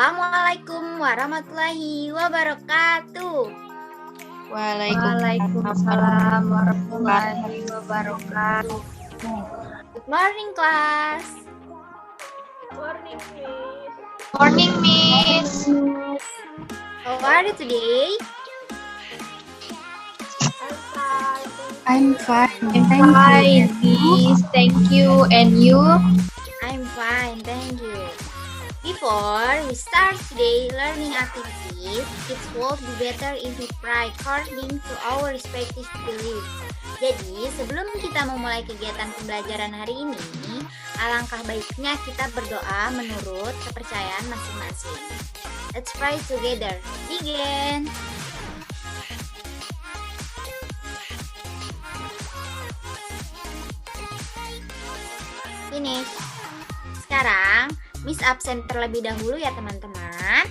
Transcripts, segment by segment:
Assalamualaikum warahmatullahi wabarakatuh. Waalaikumsalam warahmatullahi wabarakatuh. Good morning, class. Morning, Miss. Morning, Miss. How are you today? I'm fine. I'm fine, Miss. Thank you. And you? I'm fine, thank you. Before we start today learning activities, it would be better if we pray according to our respective beliefs. Jadi, sebelum kita memulai kegiatan pembelajaran hari ini, alangkah baiknya kita berdoa menurut kepercayaan masing-masing. Let's pray together. Begin. Finish. Sekarang, Miss absen terlebih dahulu ya teman-teman.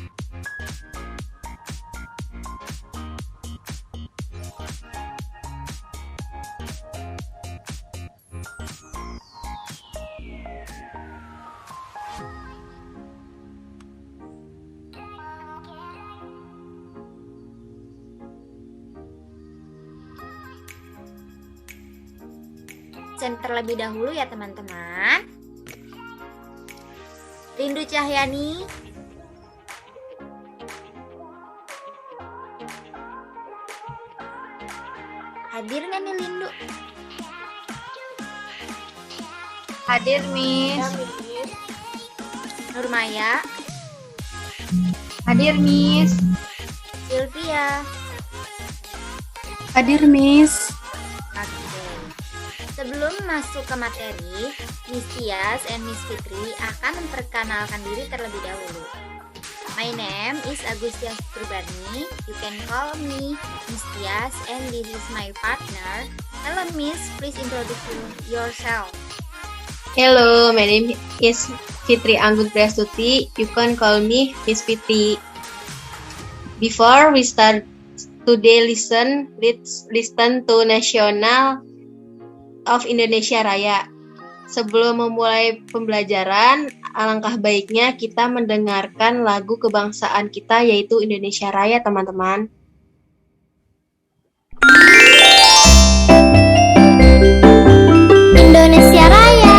Absen terlebih dahulu ya teman-teman. Rindu Cahyani. Hadir nggak nih Lindu? Hadir, Miss. Nurmaya. Hadir, Miss. Sylvia. Hadir, Miss. Oke. Sebelum masuk ke materi, Miss Tias and Miss Fitri akan memperkenalkan diri terlebih dahulu. My name is Agustia Purbani. You can call me Miss Tias and this is my partner. Hello Miss, please introduce yourself. Hello, my name is Fitri Anggun Prastuti. You can call me Miss Fitri. Before we start today, let's listen to National of Indonesia Raya. Sebelum memulai pembelajaran, alangkah baiknya kita mendengarkan lagu kebangsaan kita yaitu Indonesia Raya, teman-teman. Indonesia Raya.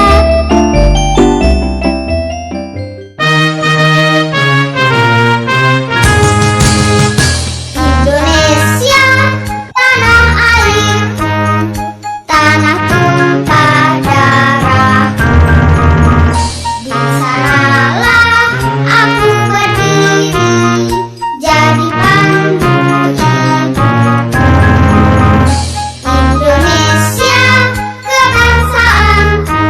Indonesia, tanah airku, tanah tumpah darahku. Di sanalah aku berdiri, jadi pandu ibuku. Indonesia, kebangsaanku,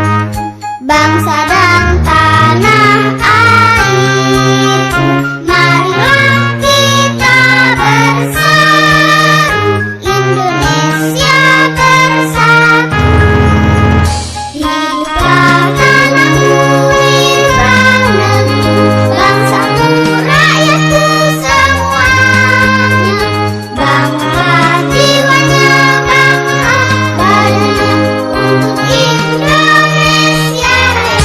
bangsa dan tanah airku. Marilah kita berseru, Indonesia bersatu. Hiduplah tanahku, hiduplah negeri, bangsaku, rakyatku semuanya. Bangunlah jiwanya, bangunlah badannya untuk Indonesia Raya.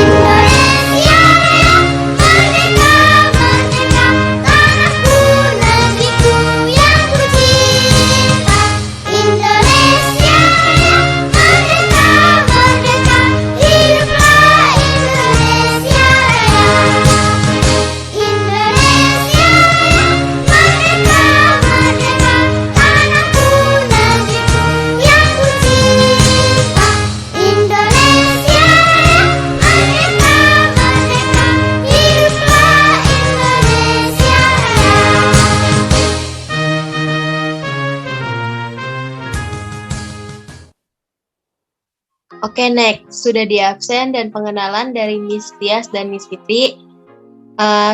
Indonesia Raya, merdeka, merdeka, tanahku, negeriku yang ku cinta. Indonesia Raya, merdeka, merdeka, hiduplah Indonesia Raya. Indonesia Raya, merdeka, merdeka, tanahku, negeriku yang ku cinta. Indonesia Raya, merdeka, merdeka, hiduplah Indonesia Raya. Oke, next. Sudah di absen dan pengenalan dari Miss Tias dan Miss Fitri.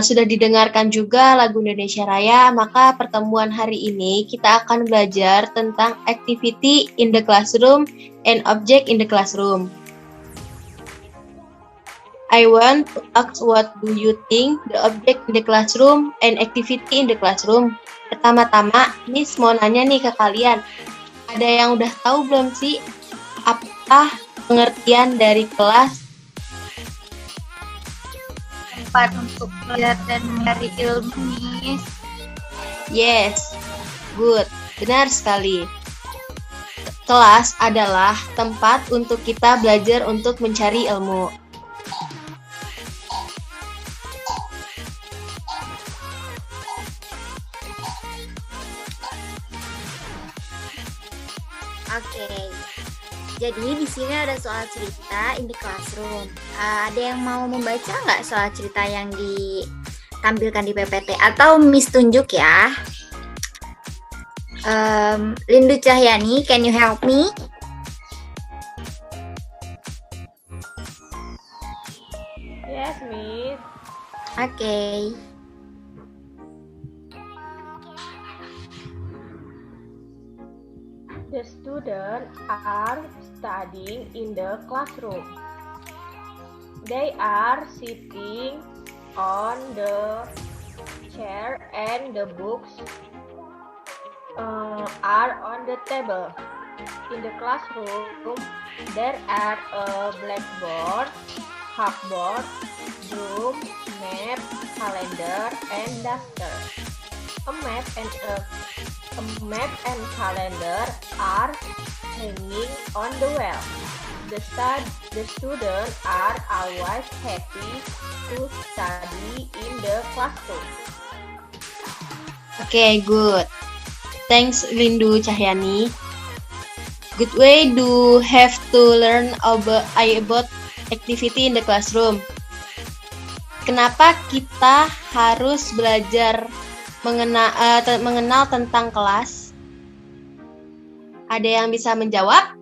Sudah didengarkan juga lagu Indonesia Raya, maka pertemuan hari ini kita akan belajar tentang activity in the classroom and object in the classroom. I want to ask what do you think the object in the classroom and activity in the classroom. Pertama-tama, Miss mau nanya nih ke kalian. Ada yang udah tahu belum sih apa pengertian dari kelas? tempat untuk belajar dan mencari ilmu, Miss. Yes, good. Benar sekali. Kelas adalah tempat untuk kita belajar untuk mencari ilmu. Oke. Jadi di sini ada soal cerita in the classroom. Ada yang mau membaca nggak soal cerita yang ditampilkan di PPT? Atau Miss tunjuk ya? Lindu Cahyani, can you help me? Yes, Miss. Okay. The students are studying in the classroom. They are sitting on the chair and the books are on the table. In the classroom, there are a blackboard, chalkboard, broom, map, calendar, and duster. A map and calendar are hanging on the wall. The students are always happy to study in the classroom. Okay, good. Thanks, Lindu Cahyani. Good way to have to learn about activity in the classroom. Kenapa kita harus belajar mengenal tentang kelas? Ada yang bisa menjawab?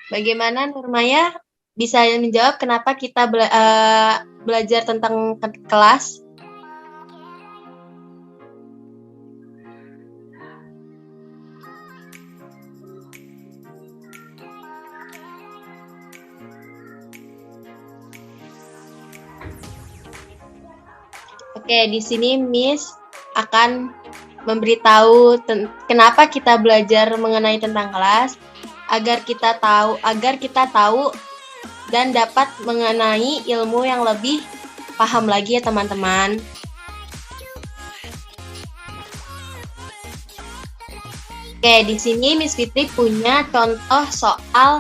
Bagaimana Nurmaya bisa menjawab kenapa kita belajar tentang kelas? Oke, di sini Miss akan memberitahu kenapa kita belajar mengenai tentang kelas. Agar kita tahu dan dapat mengenai ilmu yang lebih paham lagi ya teman-teman. Oke, di sini Miss Fitri punya contoh soal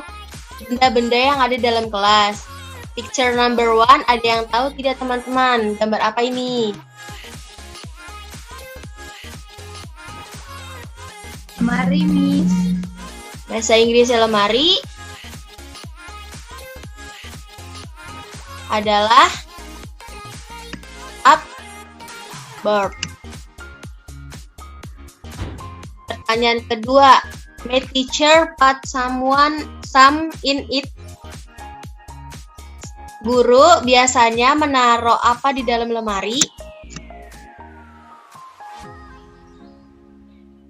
benda-benda yang ada dalam kelas. Picture number 1, ada yang tahu tidak teman-teman? Gambar apa ini? Mari, Miss. Bahasa Inggrisnya lemari adalah cupboard. Pertanyaan kedua, may teacher put some in it? Guru biasanya menaruh apa di dalam lemari?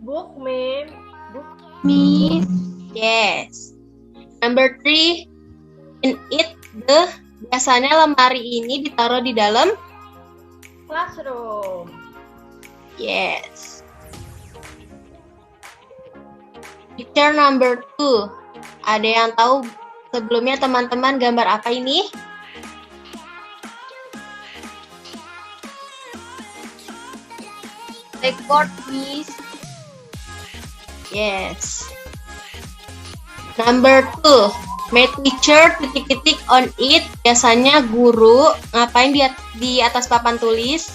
Book, ma'am. Book, Miss. Yes. Number 3, in it biasanya lemari ini ditaruh di dalam Classroom. Yes. Picture number 2. Ada yang tahu sebelumnya teman-teman gambar apa ini? Blackboard, Miss. Yes. Number 2, may teacher titik-titik on it. Biasanya guru ngapain di atas papan tulis?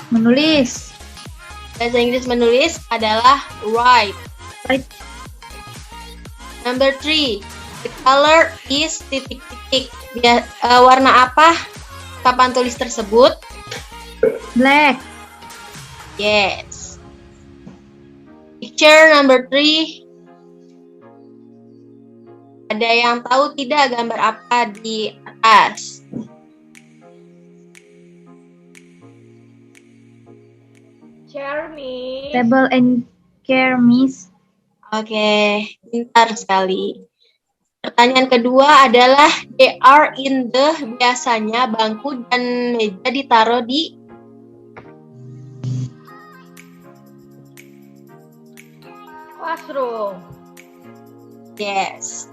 Menulis. Bahasa Inggris menulis adalah write. Write. Number 3, the color is titik-titik. Warna apa papan tulis tersebut? Black. Yes. Picture number 3. Ada yang tahu tidak gambar apa di atas? Chair, Miss. Table and chair, Miss. Oke, pintar sekali. Pertanyaan kedua adalah they are in the, biasanya bangku dan meja ditaruh di classroom. yes.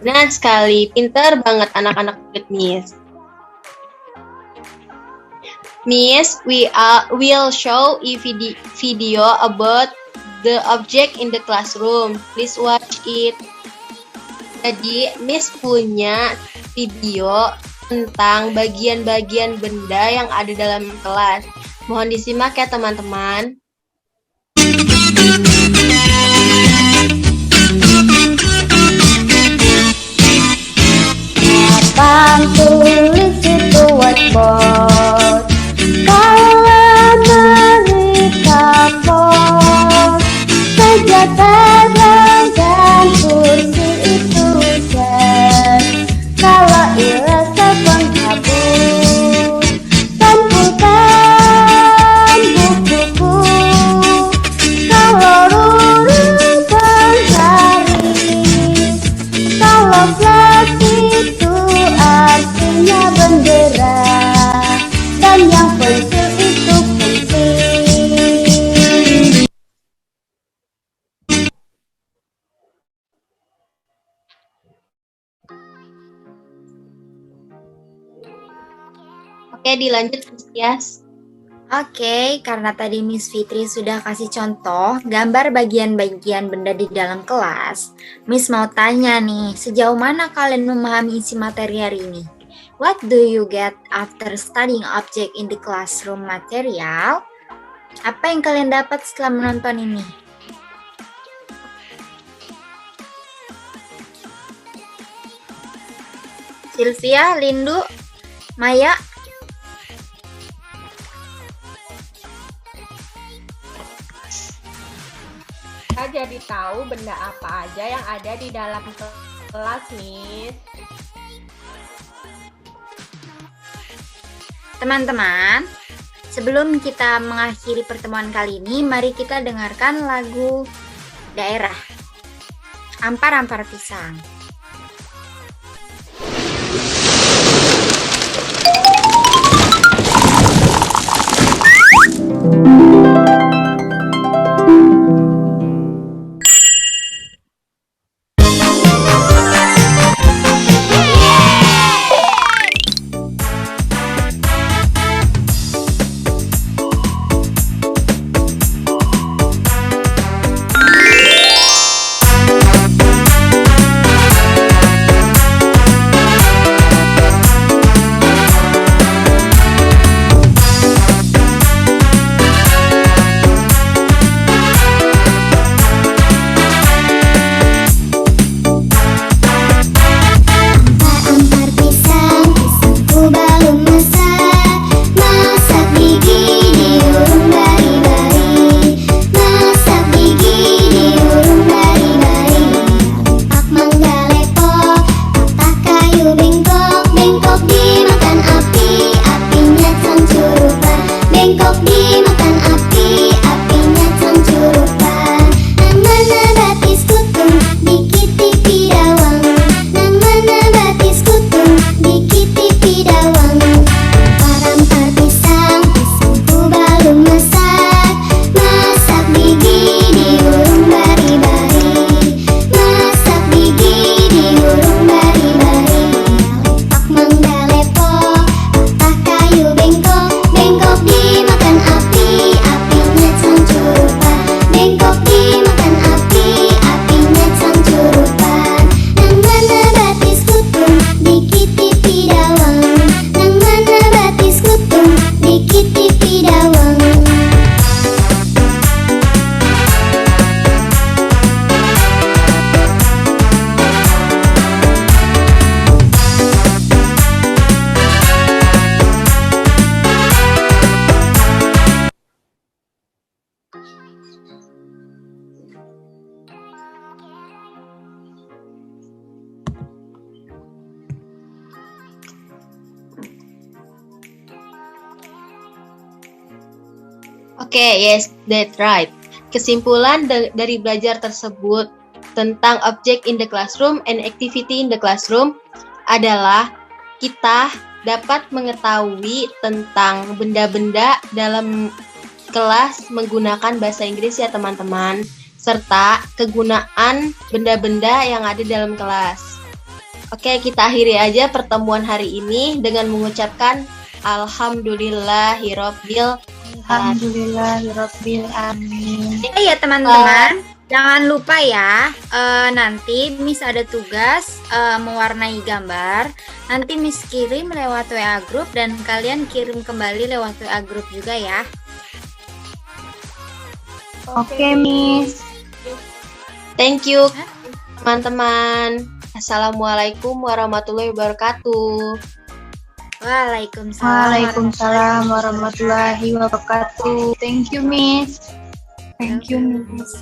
Benar sekali, pinter banget anak-anak good Miss. Miss, will show a video about the object in the classroom. Please watch it. Jadi, Miss punya video tentang bagian-bagian benda yang ada dalam kelas. Mohon disimak ya teman-teman. Papan tulis itu whiteboard, kalam mereka board, meja tabel dan kursi itu set. Kalau irasan penghabis dan pulpen buku-buku, kalau ruru penggaris, kalau flag itu artinya bendera, dan yang pensil itu penting. Oke, dilanjut Miss. Oke, karena tadi Miss Fitri sudah kasih contoh gambar bagian-bagian benda di dalam kelas, Miss mau tanya nih, sejauh mana kalian memahami isi materi hari ini? What do you get after studying object in the classroom material? Apa yang kalian dapat setelah menonton ini? Sylvia, Lindu, Maya? Kita jadi tahu benda apa aja yang ada di dalam kelas, Miss. Teman-teman, sebelum kita mengakhiri pertemuan kali ini, mari kita dengarkan lagu daerah. Ampar-ampar pisang. Ampar-ampar pisang, pisangku belum masak. Masak gigi diurung bari-bari, masak gigi diurung bari-bari. Pak mangga lepok, patah kayu bengkok, bengkok dimakan api, apinya cangcurupan. Bengkok dimakan api, apinya cangcurupan. Nang mana batis kutung, dikit tipi dawang. Nang mana batis kutung, dikit tipi dawang. Ampar-ampar pisang, pisangku belum masak. Masak gigi diurung bari-bari, masak gigi diurung bari-bari. Pak mangga lepok, patah kayu bengkok, bengkok dimakan api, apinya cangcurupan. Bengkok dimakan api, apinya cangcurupan. Nang mana batis kutung, dikit tipi dawang. Nang mana batis kutung, dikit tipi dawang. Oke, yes, that's right. Kesimpulan dari belajar tersebut, tentang object in the classroom and activity in the classroom adalah kita dapat mengetahui tentang benda-benda dalam kelas menggunakan bahasa Inggris ya teman-teman, serta kegunaan benda-benda yang ada dalam kelas. Oke, kita akhiri aja pertemuan hari ini dengan mengucapkan Alhamdulillahirabbil alamin. Ya teman-teman, jangan lupa ya, nanti Miss ada tugas mewarnai gambar. Nanti Miss kirim lewat WA group dan kalian kirim kembali lewat WA group juga ya. Oke, Miss. Thank you teman-teman. Assalamualaikum warahmatullahi wabarakatuh. Waalaikumsalam warahmatullahi wabarakatuh. Thank you, Miss. Thank you, Miss.